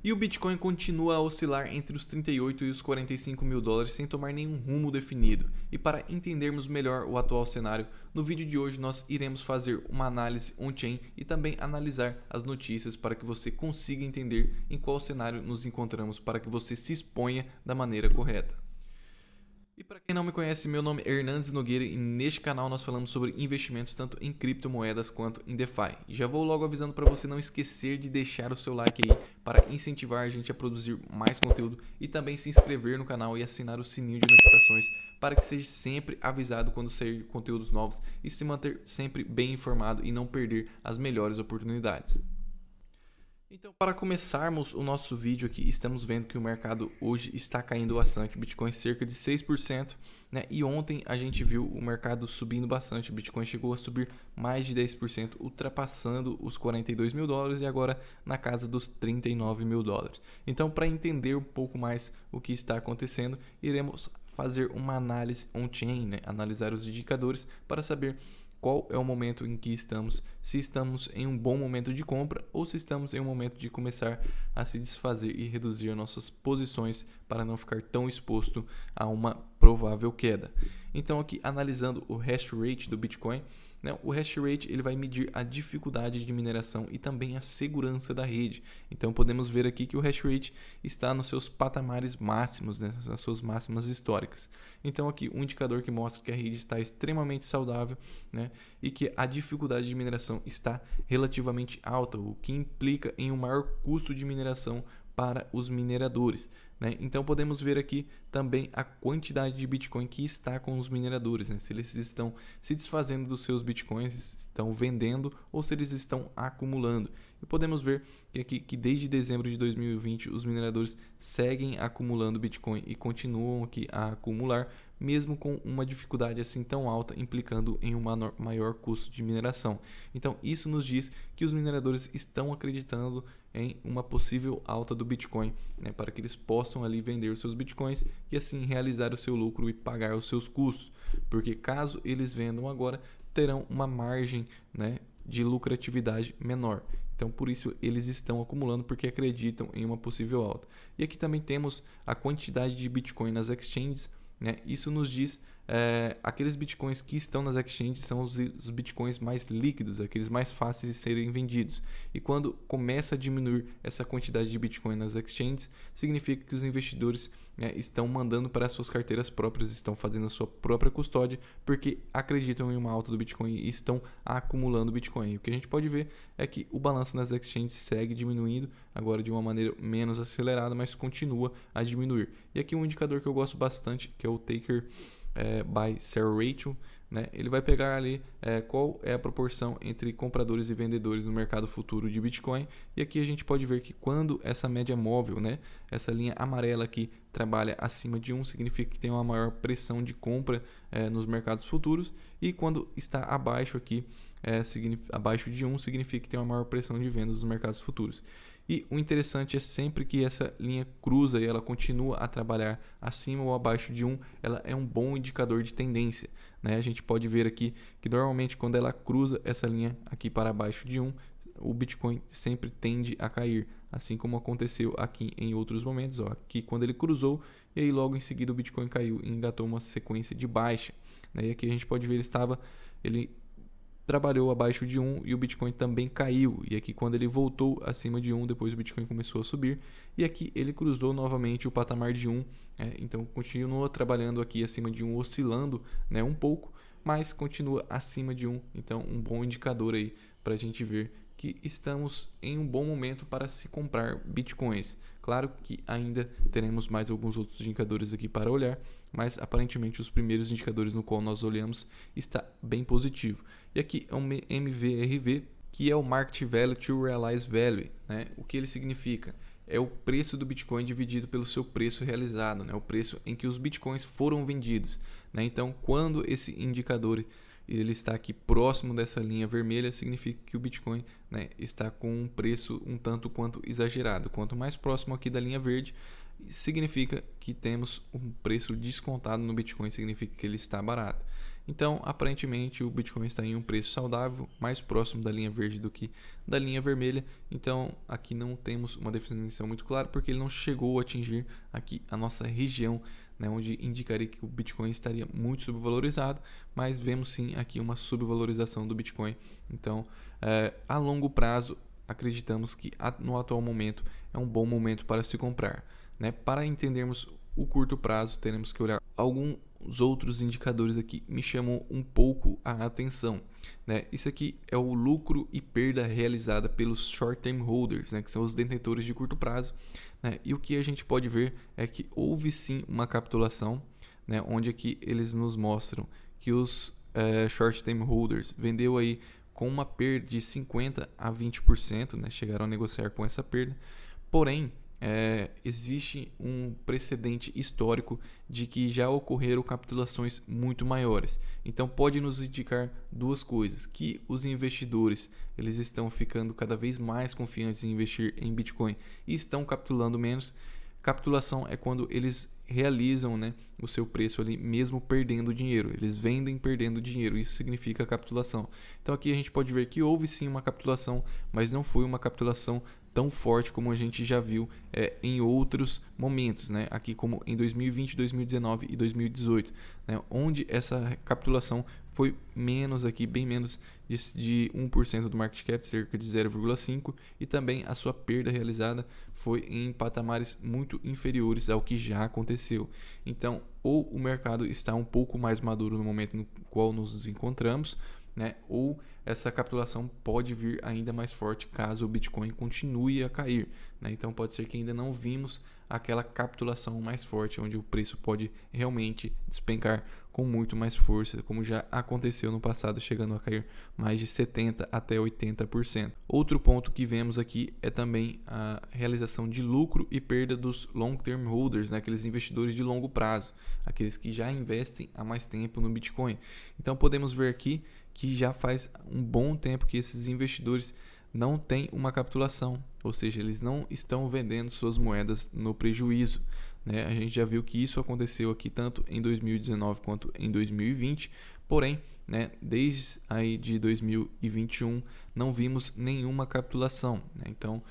E o Bitcoin continua a oscilar entre os 38 e os 45 mil dólares sem tomar nenhum rumo definido. E para entendermos melhor o atual cenário, no vídeo de hoje nós iremos fazer uma análise on-chain e também analisar as notícias para que você consiga entender em qual cenário nos encontramos para que você se exponha da maneira correta. E para quem não me conhece, meu nome é Hernandes Nogueira e neste canal nós falamos sobre investimentos tanto em criptomoedas quanto em DeFi. E já vou logo avisando para você não esquecer de deixar o seu like aí para incentivar a gente a produzir mais conteúdo e também se inscrever no canal e assinar o sininho de notificações para que seja sempre avisado quando sair conteúdos novos e se manter sempre bem informado e não perder as melhores oportunidades. Então, para começarmos o nosso vídeo aqui, estamos vendo que o mercado hoje está caindo bastante, Bitcoin cerca de 6%, né? E ontem a gente viu o mercado subindo bastante, Bitcoin chegou a subir mais de 10%, ultrapassando os 42 mil dólares e agora na casa dos 39 mil dólares. Então, para entender um pouco mais o que está acontecendo, iremos fazer uma análise on-chain, né? Analisar os indicadores para saber qual é o momento em que estamos, se estamos em um bom momento de compra ou se estamos em um momento de começar a se desfazer e reduzir nossas posições para não ficar tão exposto a uma provável queda. Então aqui analisando o hash rate do Bitcoin, né, o hash rate ele vai medir a dificuldade de mineração e também a segurança da rede. Então podemos ver aqui que o hash rate está nos seus patamares máximos, né, nas suas máximas históricas. Então aqui um indicador que mostra que a rede está extremamente saudável, né, e que a dificuldade de mineração está relativamente alta, o que implica em um maior custo de mineração para os mineradores, né? Então podemos ver aqui também a quantidade de Bitcoin que está com os mineradores, né? Se eles estão se desfazendo dos seus Bitcoins, estão vendendo ou se eles estão acumulando. E podemos ver que aqui que desde dezembro de 2020 os mineradores seguem acumulando Bitcoin e continuam aqui a acumular, mesmo com uma dificuldade assim tão alta, implicando em um maior custo de mineração. Então isso nos diz que os mineradores estão acreditando em uma possível alta do Bitcoin, né, para que eles possam ali vender os seus Bitcoins e assim realizar o seu lucro e pagar os seus custos, porque caso eles vendam agora, terão uma margem, né, de lucratividade menor. Então, por isso, eles estão acumulando porque acreditam em uma possível alta. E aqui também temos a quantidade de Bitcoin nas exchanges, né? Isso nos diz aqueles bitcoins que estão nas exchanges são os bitcoins mais líquidos, aqueles mais fáceis de serem vendidos. E quando começa a diminuir essa quantidade de bitcoin nas exchanges, significa que os investidores, né, estão mandando para as suas carteiras próprias, estão fazendo a sua própria custódia, porque acreditam em uma alta do Bitcoin e estão acumulando Bitcoin. E o que a gente pode ver é que o balanço nas exchanges segue diminuindo, agora de uma maneira menos acelerada, mas continua a diminuir. E aqui um indicador que eu gosto bastante, que é o Taker by Sell Ratio, né? Ele vai pegar ali qual é a proporção entre compradores e vendedores no mercado futuro de Bitcoin. E aqui a gente pode ver que quando essa média móvel, né, essa linha amarela aqui trabalha acima de 1, significa que tem uma maior pressão de compra nos mercados futuros, e quando está abaixo aqui, abaixo de 1, significa que tem uma maior pressão de vendas nos mercados futuros. E o interessante é sempre que essa linha cruza e ela continua a trabalhar acima ou abaixo de 1, ela é um bom indicador de tendência, né? A gente pode ver aqui que normalmente quando ela cruza essa linha aqui para baixo de 1, o Bitcoin sempre tende a cair, assim como aconteceu aqui em outros momentos. Ó, aqui quando ele cruzou e aí logo em seguida o Bitcoin caiu e engatou uma sequência de baixa, né? E aqui a gente pode ver ele trabalhou abaixo de 1 e o Bitcoin também caiu. E aqui quando ele voltou acima de 1, depois o Bitcoin começou a subir. E aqui ele cruzou novamente o patamar de 1. Então continua trabalhando aqui acima de 1, oscilando, né, um pouco, mas continua acima de 1. Então um bom indicador aí para a gente ver que estamos em um bom momento para se comprar Bitcoins. Claro que ainda teremos mais alguns outros indicadores aqui para olhar, mas aparentemente os primeiros indicadores no qual nós olhamos está bem positivo. E aqui é um MVRV, que é o Market Value to Realized Value, né? O que ele significa? É o preço do Bitcoin dividido pelo seu preço realizado, né? O preço em que os Bitcoins foram vendidos, né? Então, quando esse indicador ele está aqui próximo dessa linha vermelha, significa que o Bitcoin, né, está com um preço um tanto quanto exagerado. Quanto mais próximo aqui da linha verde, significa que temos um preço descontado no Bitcoin, significa que ele está barato. Então, aparentemente, o Bitcoin está em um preço saudável, mais próximo da linha verde do que da linha vermelha. Então, aqui não temos uma definição muito clara, porque ele não chegou a atingir aqui a nossa região, né, onde indicaria que o Bitcoin estaria muito subvalorizado, mas vemos sim aqui uma subvalorização do Bitcoin. Então, a longo prazo, acreditamos que no atual momento é um bom momento para se comprar, né? Para entendermos o curto prazo, teremos que olhar alguns outros indicadores aqui me chamam um pouco a atenção, né? Isso aqui é o lucro e perda realizada pelos short term holders, né? Que são os detentores de curto prazo, né? E o que a gente pode ver é que houve sim uma capitulação, né? Onde aqui eles nos mostram que os short term holders vendeu aí com uma perda de 50 a 20%, né? Chegaram a negociar com essa perda, porém existe um precedente histórico de que já ocorreram capitulações muito maiores. Então pode nos indicar duas coisas: que os investidores eles estão ficando cada vez mais confiantes em investir em Bitcoin e estão capitulando menos. Capitulação é quando eles realizam, né, o seu preço ali mesmo perdendo dinheiro. Eles vendem perdendo dinheiro, isso significa capitulação. Então aqui a gente pode ver que houve sim uma capitulação, mas não foi uma capitulação tão forte como a gente já viu em outros momentos, né? Aqui como em 2020, 2019 e 2018, né? Onde essa capitulação foi menos aqui, bem menos de 1% do market cap, cerca de 0,5%, e também a sua perda realizada foi em patamares muito inferiores ao que já aconteceu. Então, ou o mercado está um pouco mais maduro no momento no qual nos encontramos, né? Ou essa capitulação pode vir ainda mais forte caso o Bitcoin continue a cair, né? Então pode ser que ainda não vimos aquela capitulação mais forte, onde o preço pode realmente despencar com muito mais força, como já aconteceu no passado, chegando a cair mais de 70% até 80%. Outro ponto que vemos aqui é também a realização de lucro e perda dos long-term holders, né? Aqueles investidores de longo prazo, aqueles que já investem há mais tempo no Bitcoin. Então podemos ver aqui que já faz um bom tempo que esses investidores não têm uma capitulação, ou seja, eles não estão vendendo suas moedas no prejuízo, né? A gente já viu que isso aconteceu aqui tanto em 2019 quanto em 2020, porém, né, desde aí de 2021 não vimos nenhuma capitulação, né? Então,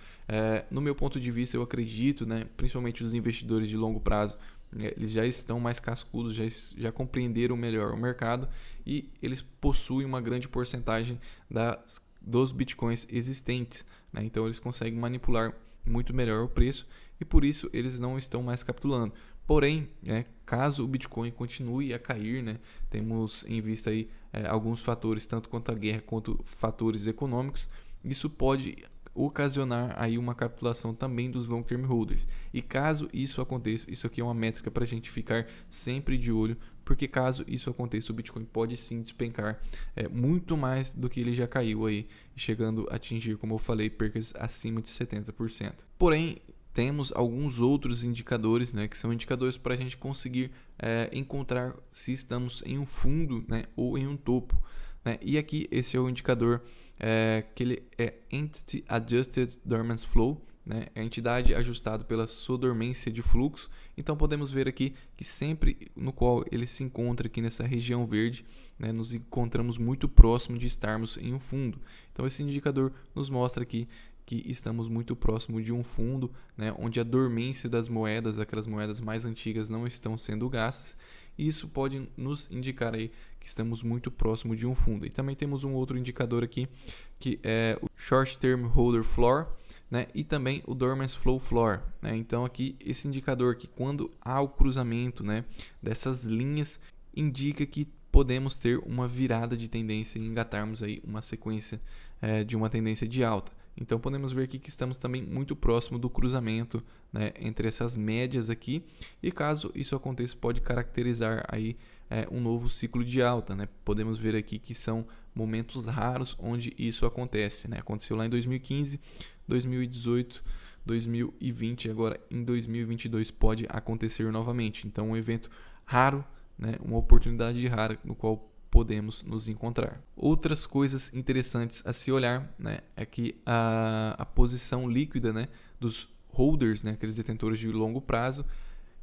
no meu ponto de vista, eu acredito, né, principalmente os investidores de longo prazo, eles já estão mais cascudos, já compreenderam melhor o mercado e eles possuem uma grande porcentagem dos bitcoins existentes, né? Então eles conseguem manipular muito melhor o preço e por isso eles não estão mais capitulando. Porém, caso o Bitcoin continue a cair, né, temos em vista aí alguns fatores, tanto quanto a guerra quanto fatores econômicos, isso pode ocasionar aí uma capitulação também dos long term holders. E caso isso aconteça, isso aqui é uma métrica para a gente ficar sempre de olho, porque caso isso aconteça, o Bitcoin pode sim despencar muito mais do que ele já caiu aí, chegando a atingir, como eu falei, percas acima de 70%. Porém, temos alguns outros indicadores, né, que são indicadores para a gente conseguir encontrar se estamos em um fundo, né, ou em um topo, né? E aqui esse é o indicador que ele é Entity Adjusted Dormant Flow, né? É a entidade ajustada pela sua dormência de fluxo. Então podemos ver aqui que sempre no qual ele se encontra aqui nessa região verde, né, nos encontramos muito próximo de estarmos em um fundo. Então esse indicador nos mostra aqui que estamos muito próximo de um fundo, né, onde a dormência das moedas, aquelas moedas mais antigas, não estão sendo gastas. E isso pode nos indicar aí que estamos muito próximo de um fundo. E também temos um outro indicador aqui, que é o Short Term Holder Floor, né, e também o Dormant Flow Floor, né? Então aqui esse indicador que quando há o cruzamento, né, dessas linhas, indica que podemos ter uma virada de tendência e engatarmos aí uma sequência de uma tendência de alta. Então podemos ver aqui que estamos também muito próximo do cruzamento, né, entre essas médias aqui, e caso isso aconteça pode caracterizar aí um novo ciclo de alta, né? Podemos ver aqui que são momentos raros onde isso acontece, né? Aconteceu lá em 2015, 2018, 2020, agora em 2022 pode acontecer novamente. Então um evento raro, né, uma oportunidade rara no qual podemos nos encontrar. Outras coisas interessantes a se olhar, né, é que a posição líquida, né, dos holders, né, aqueles detentores de longo prazo,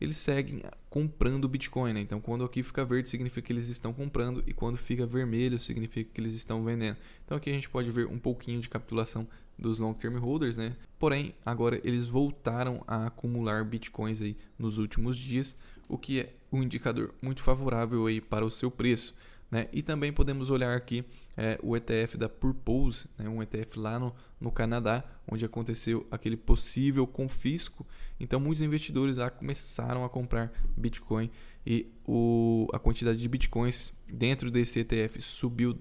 eles seguem comprando Bitcoin, né? Então, quando aqui fica verde, significa que eles estão comprando, e quando fica vermelho, significa que eles estão vendendo. Então, aqui a gente pode ver um pouquinho de capitulação dos long term holders, né? Porém, agora eles voltaram a acumular Bitcoins aí nos últimos dias, o que é um indicador muito favorável aí para o seu preço, né? E também podemos olhar aqui o ETF da Purpose, né? Um ETF lá no Canadá, onde aconteceu aquele possível confisco. Então, muitos investidores lá começaram a comprar Bitcoin e a quantidade de Bitcoins dentro desse ETF subiu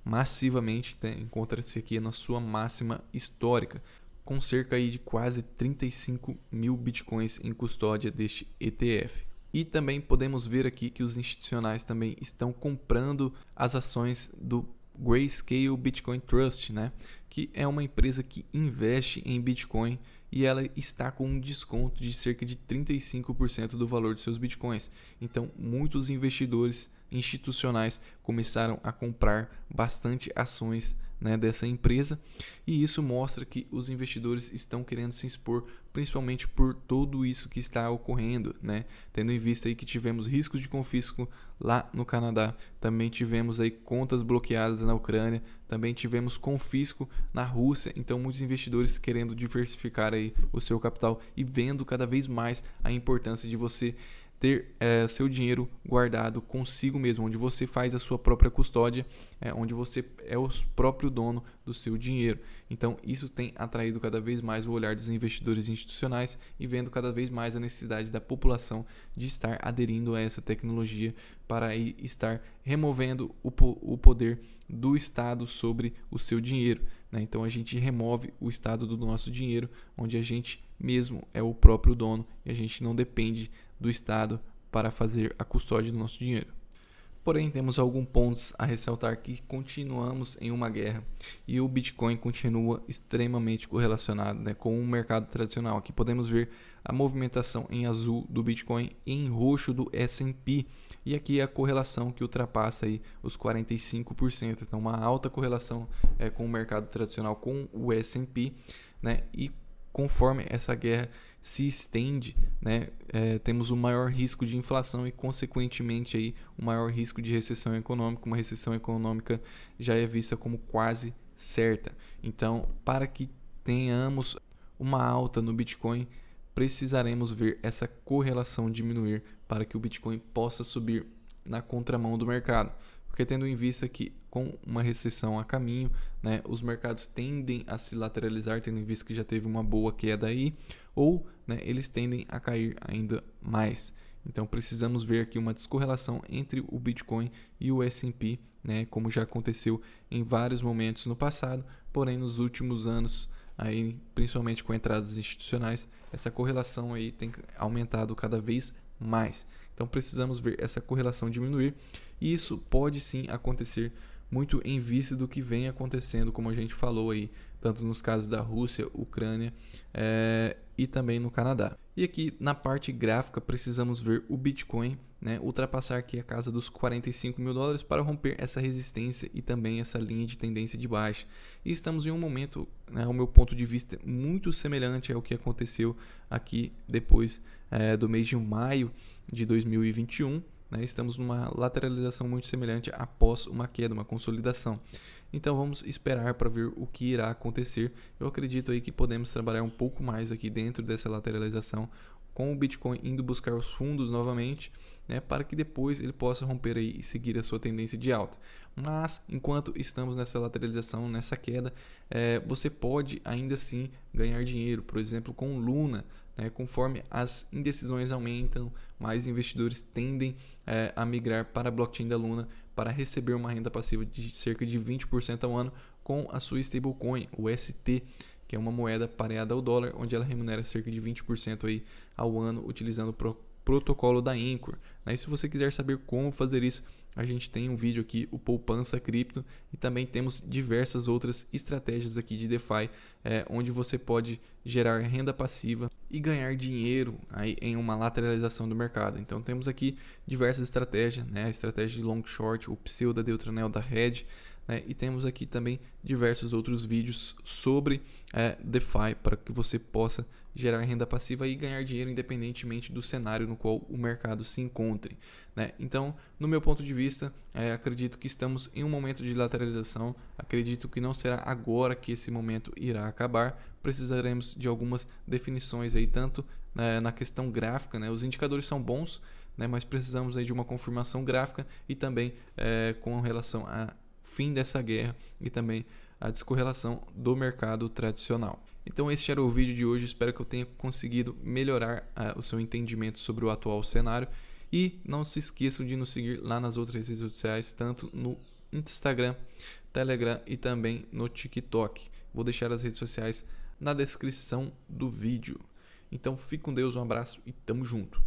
massivamente, né? Encontra-se aqui na sua máxima histórica, com cerca aí de quase 35 mil Bitcoins em custódia deste ETF. E também podemos ver aqui que os institucionais também estão comprando as ações do Grayscale Bitcoin Trust, né? Que é uma empresa que investe em Bitcoin e ela está com um desconto de cerca de 35% do valor de seus Bitcoins. Então, muitos investidores institucionais começaram a comprar bastante ações, né, dessa empresa, e isso mostra que os investidores estão querendo se expor, principalmente por tudo isso que está ocorrendo, né? Tendo em vista aí que tivemos riscos de confisco lá no Canadá, também tivemos aí contas bloqueadas na Ucrânia, também tivemos confisco na Rússia. Então, muitos investidores querendo diversificar aí o seu capital e vendo cada vez mais a importância de você ter seu dinheiro guardado consigo mesmo, onde você faz a sua própria custódia, onde você é o próprio dono do seu dinheiro. Então, isso tem atraído cada vez mais o olhar dos investidores institucionais e vendo cada vez mais a necessidade da população de estar aderindo a essa tecnologia para aí estar removendo o poder do Estado sobre o seu dinheiro, né? Então, a gente remove o Estado do nosso dinheiro, onde a gente mesmo é o próprio dono e a gente não depende do Estado para fazer a custódia do nosso dinheiro. Porém, temos alguns pontos a ressaltar que continuamos em uma guerra e o Bitcoin continua extremamente correlacionado, né, com o mercado tradicional. Aqui podemos ver a movimentação em azul do Bitcoin e em roxo do S&P. E aqui a correlação que ultrapassa aí os 45%. Então, uma alta correlação com o mercado tradicional, com o S&P, né? E conforme essa guerra se estende, né, temos o maior risco de inflação e, consequentemente, aí, o maior risco de recessão econômica. Uma recessão econômica já é vista como quase certa. Então, para que tenhamos uma alta no Bitcoin, precisaremos ver essa correlação diminuir para que o Bitcoin possa subir na contramão do mercado. Porque tendo em vista que com uma recessão a caminho, né, os mercados tendem a se lateralizar, tendo em vista que já teve uma boa queda aí, ou, né, eles tendem a cair ainda mais. Então precisamos ver aqui uma descorrelação entre o Bitcoin e o S&P, né, como já aconteceu em vários momentos no passado, porém nos últimos anos, aí, principalmente com entradas institucionais, essa correlação aí tem aumentado cada vez mais. Então precisamos ver essa correlação diminuir, e isso pode sim acontecer muito em vista do que vem acontecendo, como a gente falou aí, tanto nos casos da Rússia, Ucrânia e também no Canadá. E aqui na parte gráfica precisamos ver o Bitcoin, né, ultrapassar aqui a casa dos 45 mil dólares para romper essa resistência e também essa linha de tendência de baixa. E estamos em um momento, né, ao meu ponto de vista, muito semelhante ao que aconteceu aqui depois do mês de maio de 2021. Né, estamos numa lateralização muito semelhante após uma queda, uma consolidação. Então vamos esperar para ver o que irá acontecer. Eu acredito aí que podemos trabalhar um pouco mais aqui dentro dessa lateralização, com o Bitcoin indo buscar os fundos novamente, né, para que depois ele possa romper aí e seguir a sua tendência de alta. Mas enquanto estamos nessa lateralização, nessa queda, você pode ainda assim ganhar dinheiro, por exemplo, com Luna. Conforme as indecisões aumentam, mais investidores tendem a migrar para a blockchain da Luna para receber uma renda passiva de cerca de 20% ao ano com a sua stablecoin, o ST, que é uma moeda pareada ao dólar, onde ela remunera cerca de 20% aí ao ano utilizando o protocolo da Anchor. E se você quiser saber como fazer isso, a gente tem um vídeo aqui, o Poupança Cripto, e também temos diversas outras estratégias aqui de DeFi, onde você pode gerar renda passiva e ganhar dinheiro aí em uma lateralização do mercado. Então temos aqui diversas estratégias, né? A estratégia de long short, o pseudo Deutranel da Red, né? E temos aqui também diversos outros vídeos sobre DeFi para que você possa gerar renda passiva e ganhar dinheiro independentemente do cenário no qual o mercado se encontre, né? Então, no meu ponto de vista, acredito que estamos em um momento de lateralização, acredito que não será agora que esse momento irá acabar, precisaremos de algumas definições aí, tanto na questão gráfica, né? Os indicadores são bons, né? Mas precisamos aí de uma confirmação gráfica e também com relação a fim dessa guerra e também a descorrelação do mercado tradicional. Então esse era o vídeo de hoje, espero que eu tenha conseguido melhorar o seu entendimento sobre o atual cenário e não se esqueçam de nos seguir lá nas outras redes sociais, tanto no Instagram, Telegram e também no TikTok. Vou deixar as redes sociais na descrição do vídeo. Então fique com Deus, um abraço e tamo junto.